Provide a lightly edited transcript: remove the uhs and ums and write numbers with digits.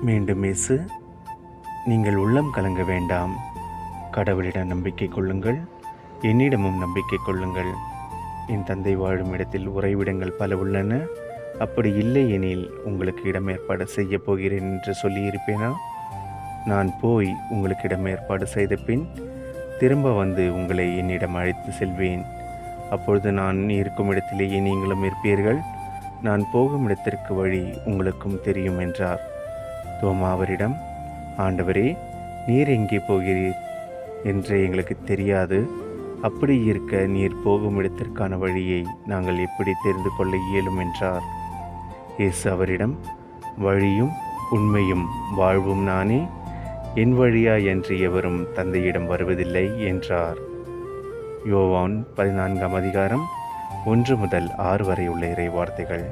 மீண்டும் இயேசு, நீங்கள் உள்ளம் கலங்க வேண்டாம், கடவுளிடம் நம்பிக்கை கொள்ளுங்கள், என்னிடமும் நம்பிக்கை கொள்ளுங்கள். என் தந்தை வாழும் இடத்தில் உறைவிடங்கள் பல உள்ளன. அப்படி இல்லை எனில் உங்களுக்கு இடம் ஏற்பாடு செய்ய போகிறேன் என்று சொல்லியிருப்பேனா? நான் போய் உங்களுக்கு இடம் ஏற்பாடு செய்த பின் திரும்ப வந்து உங்களை என்னிடம் அழைத்து செல்வேன். அப்பொழுது நான் இருக்கும் இடத்திலேயே நீங்களும் இருப்பீர்கள். நான் போகும் இடத்திற்கு வழி உங்களுக்கும் தெரியும் என்றார். தோமா அவரிடம், ஆண்டவரே, நீர் எங்கே போகிறீர் என்று எங்களுக்கு தெரியாது. அப்படி இருக்க நீர் போகும் இடத்திற்கான வழியை நாங்கள் எப்படி தெரிந்து கொள்ள இயலும் என்றார். இயேசு அவரிடம், வழியும் உண்மையும் வாழ்வும் நானே. என் வழியாய் அன்றி எவரும் தந்தையிடம் வருவதில்லை என்றார். யோவான் 14 அதிகாரம் 1 முதல் 6 வரை உள்ள இறை வார்த்தைகள்.